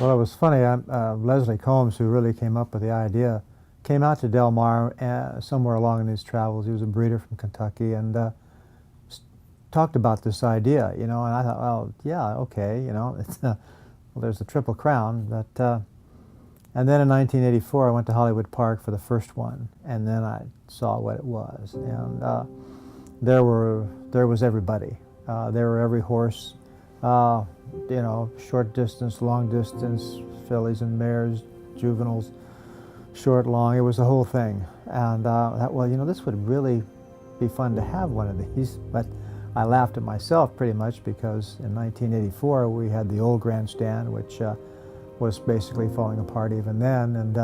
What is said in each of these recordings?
Well, it was funny. Leslie Combs, who really came up with the idea, came out to Del Mar somewhere along in his travels. He was a breeder from Kentucky, and talked about this idea, you know. And I thought, well, yeah, okay, you know, it's, well, there's the Triple Crown, but. And then in 1984, I went to Hollywood Park for the first one, and then I saw what it was, and there was everybody. There were every horse. You know, short distance, long distance, fillies and mares, juveniles, short, long. It was the whole thing. And I thought, well, you know, this would really be fun to have one of these. But I laughed at myself pretty much because in 1984 we had the old grandstand, which was basically falling apart even then, and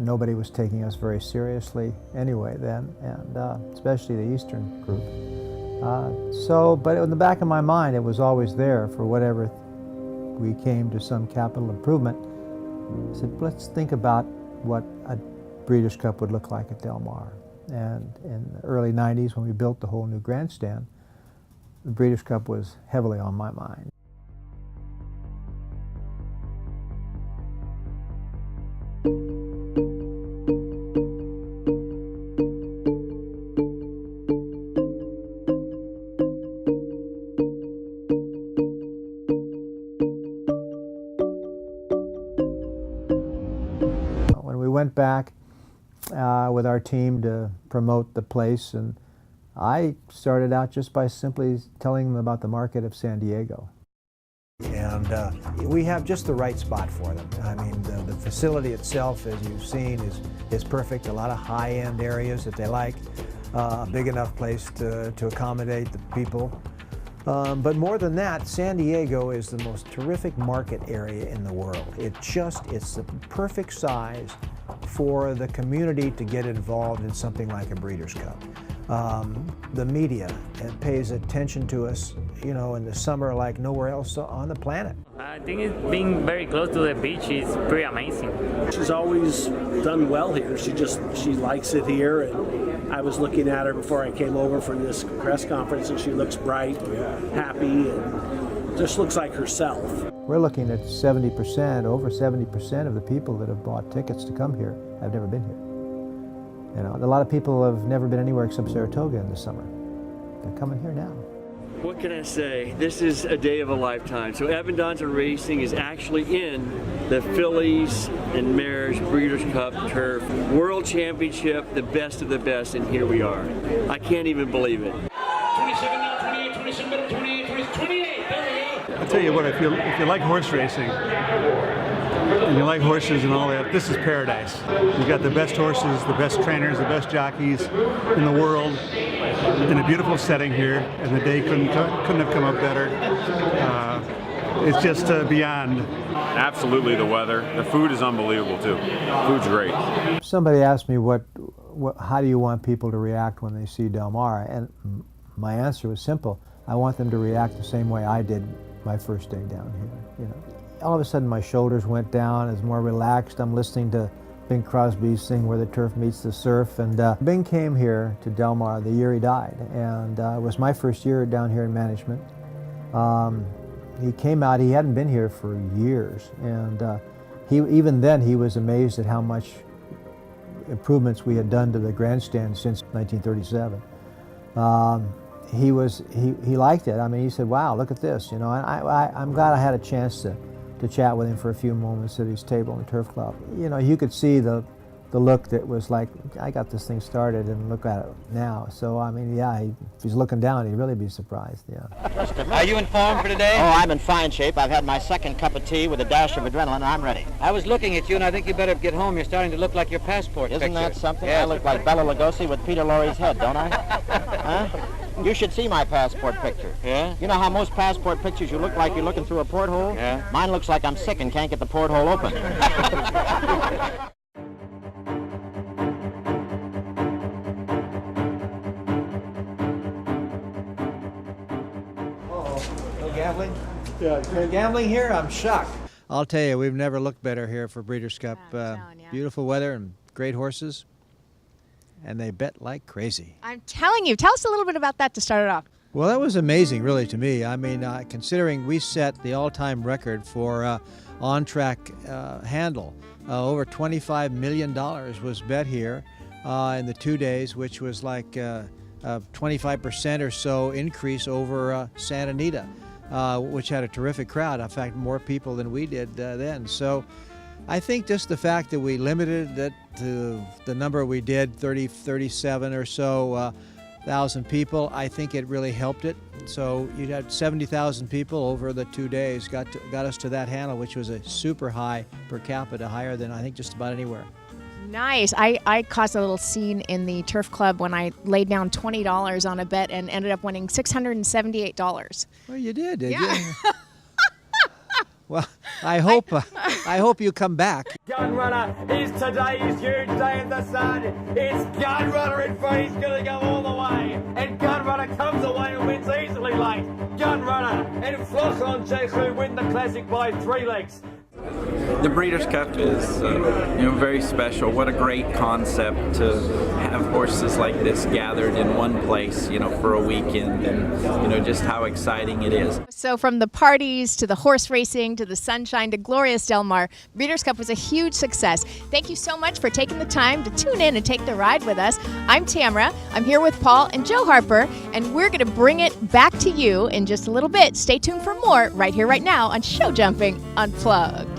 nobody was taking us very seriously anyway then, and especially the Eastern group. But in the back of my mind, it was always there for whatever we came to some capital improvement. I said, let's think about what a Breeders' Cup would look like at Del Mar. And in the early 90s, when we built the whole new grandstand, the Breeders' Cup was heavily on my mind. Went back with our team to promote the place, and I started out just by simply telling them about the market of San Diego. And we have just the right spot for them. I mean, the facility itself, as you've seen, is perfect. A lot of high-end areas that they like, a big enough place to accommodate the people. But more than that, San Diego is the most terrific market area in the world. It's the perfect size for the community to get involved in something like a Breeders' Cup. The media pays attention to us, you know, in the summer like nowhere else on the planet. I think being very close to the beach is pretty amazing. She's always done well here. She likes it here, and I was looking at her before I came over for this press conference, and she looks bright, happy, and just looks like herself. We're looking at 70%, over 70% of the people that have bought tickets to come here have never been here. You know, a lot of people have never been anywhere except Saratoga in the summer. They're coming here now. What can I say? This is a day of a lifetime. So Abundanza Racing is actually in the Fillies and Mares Breeders' Cup Turf World Championship, the best of the best, and here we are. I can't even believe it. 27 now, 28, 27, 28, 28, there we go. I'll tell you what, if you like horse racing, and you like horses and all that, this is paradise. You've got the best horses, the best trainers, the best jockeys in the world in a beautiful setting here, and the day couldn't have come up better. It's just beyond. Absolutely, the weather. The food is unbelievable too. Food's great. Somebody asked me how do you want people to react when they see Del Mar, and my answer was simple. I want them to react the same way I did my first day down here. You know, all of a sudden my shoulders went down. I was more relaxed. I'm listening to Bing Crosby sing "Where the Turf Meets the Surf," and Bing came here to Del Mar the year he died, and it was my first year down here in management. He came out. He hadn't been here for years, and even then he was amazed at how much improvements we had done to the grandstand since 1937. He liked it. I mean, he said, "Wow, look at this," you know. And I'm glad I had a chance to chat with him for a few moments at his table in the Turf Club. You know, you could see the look that was like, I got this thing started and look at it now. So, I mean, yeah, if he's looking down, he'd really be surprised, yeah. Are you in form for today? Oh, I'm in fine shape. I've had my second cup of tea with a dash of adrenaline, and I'm ready. I was looking at you, and I think you better get home. You're starting to look like your passport picture. Isn't that something? Yes. I look like Bela Lugosi with Peter Lorre's head, don't I? Huh? You should see my passport picture. Yeah? You know how most passport pictures you look like you're looking through a porthole? Yeah. Mine looks like I'm sick and can't get the porthole open. No gambling? Yeah. No gambling here? I'm shocked. I'll tell you, we've never looked better here for Breeders' Cup. Beautiful weather and great horses. And they bet like crazy. I'm telling you. Tell us a little bit about that to start it off. Well, that was amazing, really, to me. I mean, considering we set the all-time record for on-track handle, over $25 million was bet here in the 2 days, which was like 25% or so increase over Santa Anita, which had a terrific crowd. In fact, more people than we did then. So I think just the fact that we limited it to the number we did, 37 or so thousand people, I think it really helped it. So you had 70,000 people over the 2 days, got us to that handle, which was a super high per capita, higher than I think just about anywhere. Nice. I caused a little scene in the Turf Club when I laid down $20 on a bet and ended up winning $678. Well, you did Yeah. you? Well, I hope you come back. Gun Runner is today's huge day in the sun. It's Gun Runner in front. He's going to go all the way. And Gun Runner comes away and wins easily late. Gun Runner and Floss on Jehu win the classic by 3 legs. The Breeders' Cup is very special. What a great concept to have horses like this gathered in one place, for a weekend, and just how exciting it is. So from the parties to the horse racing to the sunshine to glorious Del Mar, Breeders' Cup was a huge success. Thank you so much for taking the time to tune in and take the ride with us. I'm Tamara. I'm here with Paul and Joe Harper, and we're going to bring it back to you in just a little bit. Stay tuned for more right here, right now on Show Jumping Unplugged.